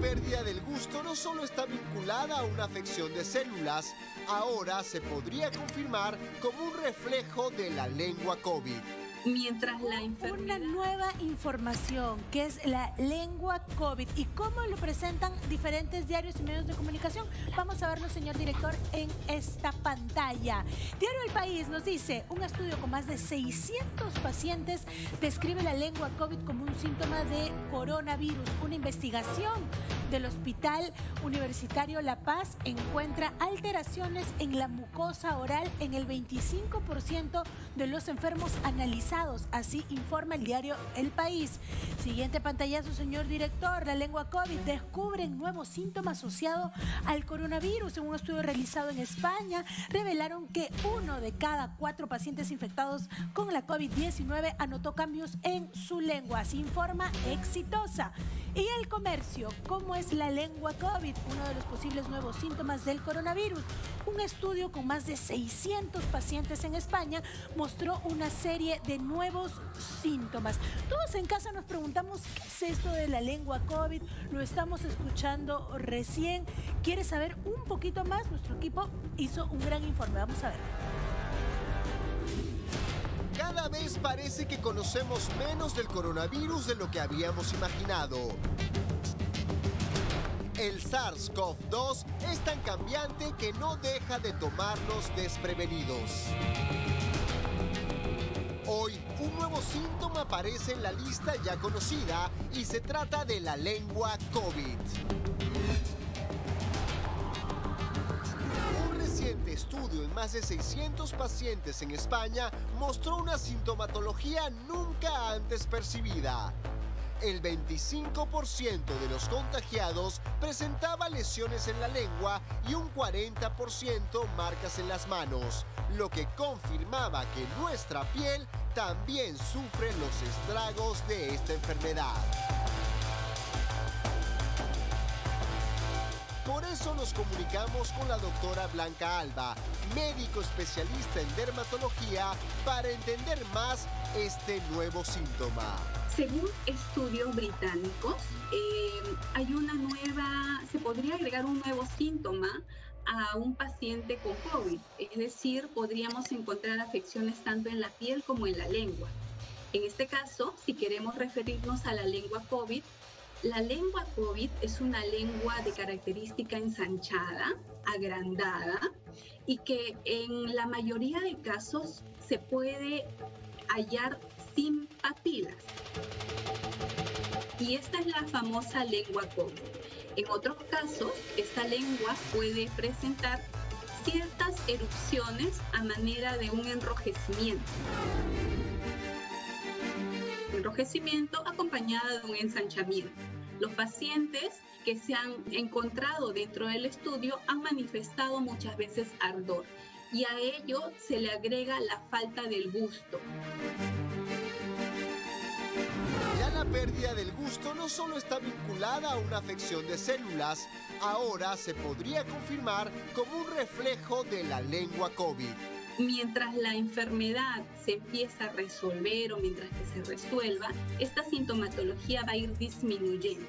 pérdida del gusto no solo está vinculada a una afección de células, ahora se podría confirmar como un reflejo de la lengua COVID. Mientras la enfermedad... Una nueva información que es la lengua COVID y cómo lo presentan diferentes diarios y medios de comunicación. Vamos a verlo, señor director, en esta pantalla. Diario El País nos dice, un estudio con más de 600 pacientes describe la lengua COVID como un síntoma de coronavirus. Una investigación del Hospital Universitario La Paz encuentra alteraciones en la mucosa oral en el 25% de los enfermos analizados. Así informa el diario El País. Siguiente pantallazo, señor director. La lengua COVID descubre nuevos síntomas asociados al coronavirus. En un estudio realizado en España, revelaron que 1 de cada 4 pacientes infectados con la COVID-19 anotó cambios en su lengua. Así informa Exitosa. Y El Comercio, ¿cómo es la lengua COVID? Uno de los posibles nuevos síntomas del coronavirus. Un estudio con más de 600 pacientes en España mostró una serie de nuevos síntomas. Todos en casa nos preguntamos, ¿qué es esto de la lengua COVID? Lo estamos escuchando recién. ¿Quiere saber un poquito más? Nuestro equipo hizo un gran informe. Vamos a ver. Cada vez parece que conocemos menos del coronavirus de lo que habíamos imaginado. El SARS-CoV-2 es tan cambiante que no deja de tomarnos desprevenidos. Hoy, un nuevo síntoma aparece en la lista ya conocida y se trata de la lengua COVID. Un reciente estudio en más de 600 pacientes en España mostró una sintomatología nunca antes percibida. El 25% de los contagiados presentaba lesiones en la lengua y un 40% marcas en las manos, lo que confirmaba que nuestra piel también sufre los estragos de esta enfermedad. Por eso nos comunicamos con la doctora Blanca Alba, médico especialista en dermatología, para entender más este nuevo síntoma. Según estudios británicos, se podría agregar un nuevo síntoma a un paciente con COVID. Es decir, podríamos encontrar afecciones tanto en la piel como en la lengua. En este caso, si queremos referirnos a la lengua COVID, la lengua COVID es una lengua de característica ensanchada, agrandada, y que en la mayoría de casos se puede hallar sin papilas. Y esta es la famosa lengua COVID. En otros casos, esta lengua puede presentar ciertas erupciones a manera de un enrojecimiento. Enrojecimiento acompañado de un ensanchamiento. Los pacientes que se han encontrado dentro del estudio han manifestado muchas veces ardor y a ello se le agrega la falta del gusto. Ya la pérdida del gusto no solo está vinculada a una afección de células, ahora se podría confirmar como un reflejo de la lengua COVID. Mientras la enfermedad se empieza a resolver o mientras que se resuelva, esta sintomatología va a ir disminuyendo.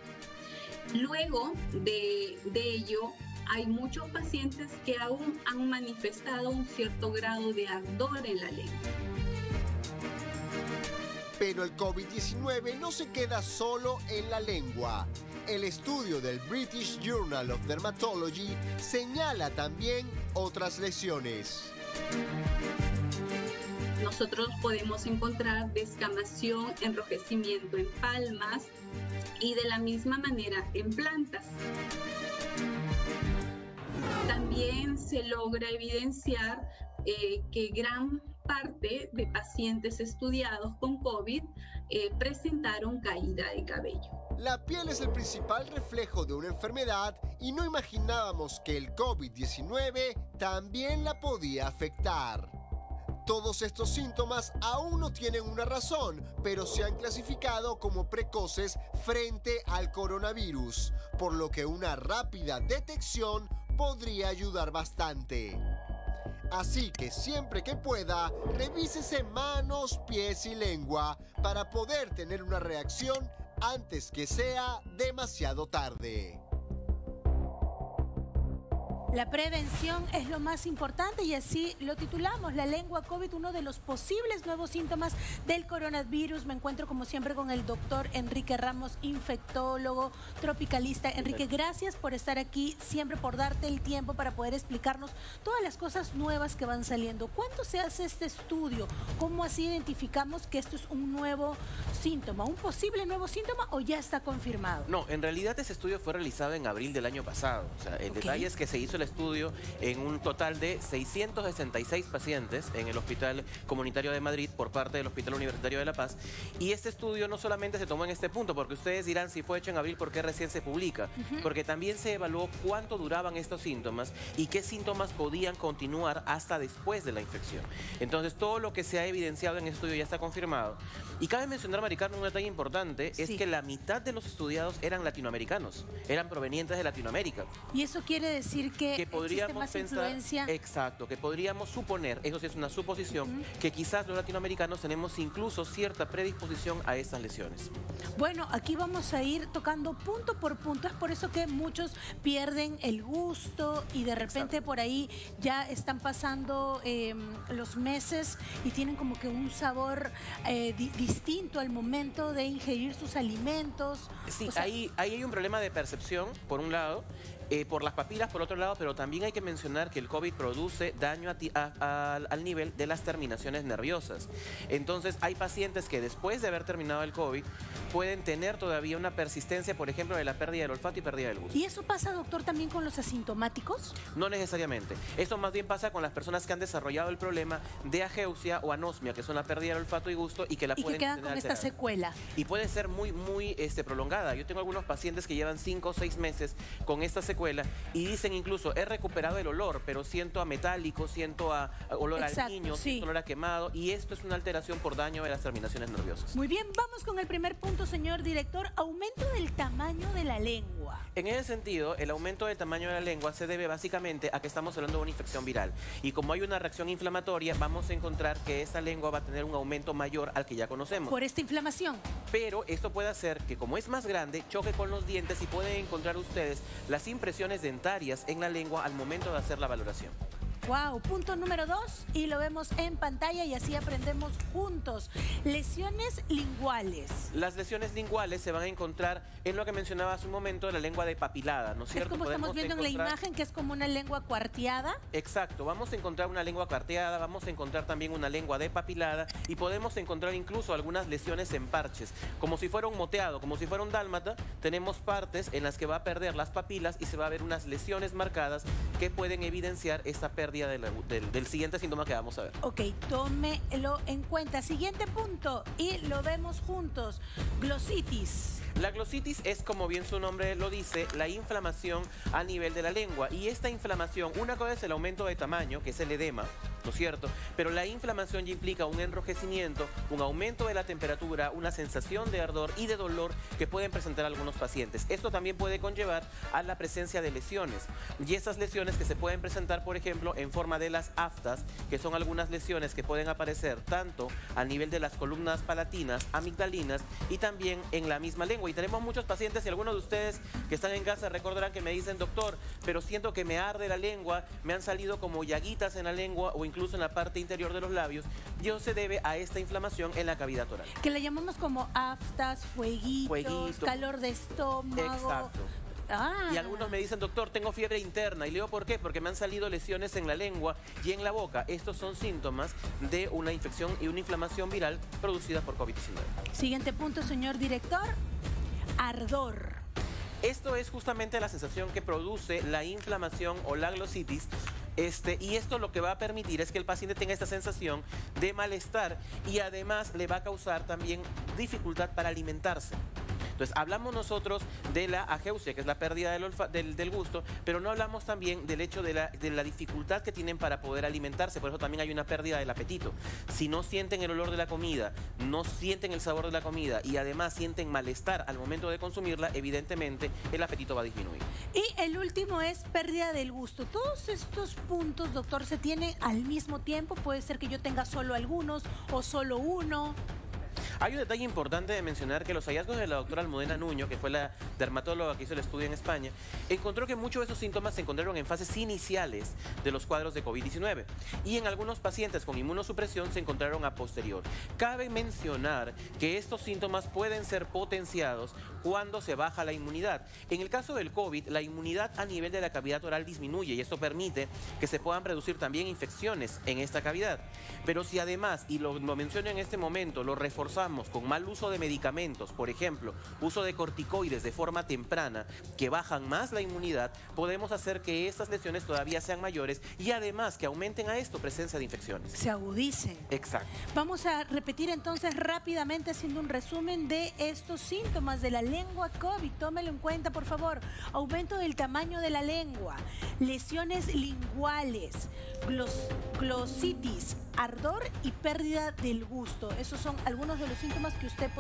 Luego de ello, hay muchos pacientes que aún han manifestado un cierto grado de ardor en la lengua. Pero el COVID-19 no se queda solo en la lengua. El estudio del British Journal of Dermatology señala también otras lesiones. Nosotros podemos encontrar descamación, enrojecimiento en palmas y de la misma manera en plantas. También se logra evidenciar que gran parte de pacientes estudiados con COVID presentaron caída de cabello. La piel es el principal reflejo de una enfermedad y no imaginábamos que el COVID-19 también la podía afectar. Todos estos síntomas aún no tienen una razón, pero se han clasificado como precoces frente al coronavirus, por lo que una rápida detección podría ayudar bastante. Así que siempre que pueda, revísese manos, pies y lengua para poder tener una reacción antes que sea demasiado tarde. La prevención es lo más importante y así lo titulamos, la lengua COVID, uno de los posibles nuevos síntomas del coronavirus. Me encuentro como siempre con el doctor Enrique Ramos, infectólogo, tropicalista. Enrique, gracias por estar aquí, siempre por darte el tiempo para poder explicarnos todas las cosas nuevas que van saliendo. ¿Cuándo se hace este estudio? ¿Cómo así identificamos que esto es un nuevo síntoma, un posible nuevo síntoma o ya está confirmado? No, en realidad ese estudio fue realizado en abril del año pasado. O sea, el detalle es que se hizo el estudio en un total de 666 pacientes en el Hospital Comunitario de Madrid por parte del Hospital Universitario de La Paz. Y este estudio no solamente se tomó en este punto, porque ustedes dirán, si fue hecho en abril, ¿por qué recién se publica? Porque también se evaluó cuánto duraban estos síntomas y qué síntomas podían continuar hasta después de la infección. Entonces, todo lo que se ha evidenciado en el estudio ya está confirmado. Y cabe mencionar, Mari Carmen, un detalle importante, es que la mitad de los estudiados eran latinoamericanos, eran provenientes de Latinoamérica. Y eso quiere decir que podríamos más pensar, influencia. exacto, que podríamos suponer, eso sí es una suposición, que quizás los latinoamericanos tenemos incluso cierta predisposición a estas lesiones. Bueno, aquí vamos a ir tocando punto por punto, es por eso que muchos pierden el gusto y de repente por ahí ya están pasando los meses y tienen como que un sabor distinto al momento de ingerir sus alimentos. Sí, o sea, ahí hay un problema de percepción, por un lado, por las papilas, por otro lado, pero también hay que mencionar que el COVID produce daño al nivel de las terminaciones nerviosas. Entonces, hay pacientes que después de haber terminado el COVID pueden tener todavía una persistencia, por ejemplo, de la pérdida del olfato y pérdida del gusto. ¿Y eso pasa, doctor, también con los asintomáticos? No necesariamente. Esto más bien pasa con las personas que han desarrollado el problema de ageusia o anosmia, que son la pérdida del olfato y gusto y que la pueden quedan tener con esta alterada. secuela. Y puede ser muy prolongada. Yo tengo algunos pacientes que llevan 5 o 6 meses con esta secuela y dicen incluso, he recuperado el olor, pero siento a metálico, siento a olor al niño, siento olor a quemado, y esto es una alteración por daño de las terminaciones nerviosas. Muy bien, vamos con el primer punto, señor director, aumento del tamaño de la lengua. En ese sentido, el aumento del tamaño de la lengua se debe básicamente a que estamos hablando de una infección viral. Y como hay una reacción inflamatoria, vamos a encontrar que esa lengua va a tener un aumento mayor al que ya conocemos. Por esta inflamación. Pero esto puede hacer que, como es más grande, choque con los dientes y pueden encontrar ustedes las impresiones dentarias en la lengua al momento de hacer la valoración. Wow, punto número 2 y lo vemos en pantalla y así aprendemos juntos. Lesiones linguales. Las lesiones linguales se van a encontrar en lo que mencionaba hace un momento, la lengua depapilada, ¿no es cierto? Es como estamos viendo en la imagen, que es como una lengua cuarteada. Exacto, vamos a encontrar una lengua cuarteada, vamos a encontrar también una lengua depapilada y podemos encontrar incluso algunas lesiones en parches. Como si fuera un moteado, como si fuera un dálmata, tenemos partes en las que va a perder las papilas y se va a ver unas lesiones marcadas que pueden evidenciar esta pérdida del siguiente síntoma que vamos a ver. Ok, tómelo en cuenta. Siguiente punto y lo vemos juntos. Glositis. La glositis es, como bien su nombre lo dice, la inflamación a nivel de la lengua. Y esta inflamación, una cosa es el aumento de tamaño, que es el edema, ¿no es cierto? Pero la inflamación ya implica un enrojecimiento, un aumento de la temperatura, una sensación de ardor y de dolor que pueden presentar algunos pacientes. Esto también puede conllevar a la presencia de lesiones. Y esas lesiones que se pueden presentar, por ejemplo, en forma de las aftas, que son algunas lesiones que pueden aparecer tanto a nivel de las columnas palatinas, amigdalinas y también en la misma lengua. Y tenemos muchos pacientes y algunos de ustedes que están en casa recordarán que me dicen, doctor, pero siento que me arde la lengua, me han salido como llaguitas en la lengua o incluso en la parte interior de los labios. Y eso se debe a esta inflamación en la cavidad oral. Que le llamamos como aftas, fueguitos, calor de estómago. Exacto. Y algunos me dicen, doctor, tengo fiebre interna. Y le digo, ¿por qué? Porque me han salido lesiones en la lengua y en la boca. Estos son síntomas de una infección y una inflamación viral producida por COVID-19. Siguiente punto, señor director. Ardor. Esto es justamente la sensación que produce la inflamación o la glositis. Y esto lo que va a permitir es que el paciente tenga esta sensación de malestar y además le va a causar también dificultad para alimentarse. Entonces, hablamos nosotros de la ageusia, que es la pérdida del gusto, pero no hablamos también del hecho de la dificultad que tienen para poder alimentarse. Por eso también hay una pérdida del apetito. Si no sienten el olor de la comida, no sienten el sabor de la comida y además sienten malestar al momento de consumirla, evidentemente el apetito va a disminuir. Y el último es pérdida del gusto. Todos estos puntos, doctor, ¿se tienen al mismo tiempo? Puede ser que yo tenga solo algunos o solo uno. Hay un detalle importante de mencionar que los hallazgos de la doctora Almudena Nuño, que fue la dermatóloga que hizo el estudio en España, encontró que muchos de esos síntomas se encontraron en fases iniciales de los cuadros de COVID-19 y en algunos pacientes con inmunosupresión se encontraron a posterior. Cabe mencionar que estos síntomas pueden ser potenciados cuando se baja la inmunidad. En el caso del COVID, la inmunidad a nivel de la cavidad oral disminuye y esto permite que se puedan producir también infecciones en esta cavidad. Pero si además, y lo menciono en este momento, lo reforzamos con mal uso de medicamentos, por ejemplo, uso de corticoides de forma temprana, que bajan más la inmunidad, podemos hacer que estas lesiones todavía sean mayores y además que aumenten a esto presencia de infecciones. Se agudicen. Exacto. Vamos a repetir entonces rápidamente haciendo un resumen de estos síntomas de la lengua COVID. Tómelo en cuenta, por favor. Aumento del tamaño de la lengua, lesiones linguales, glositis, ardor y pérdida del gusto. Esos son algunos de los síntomas que usted podría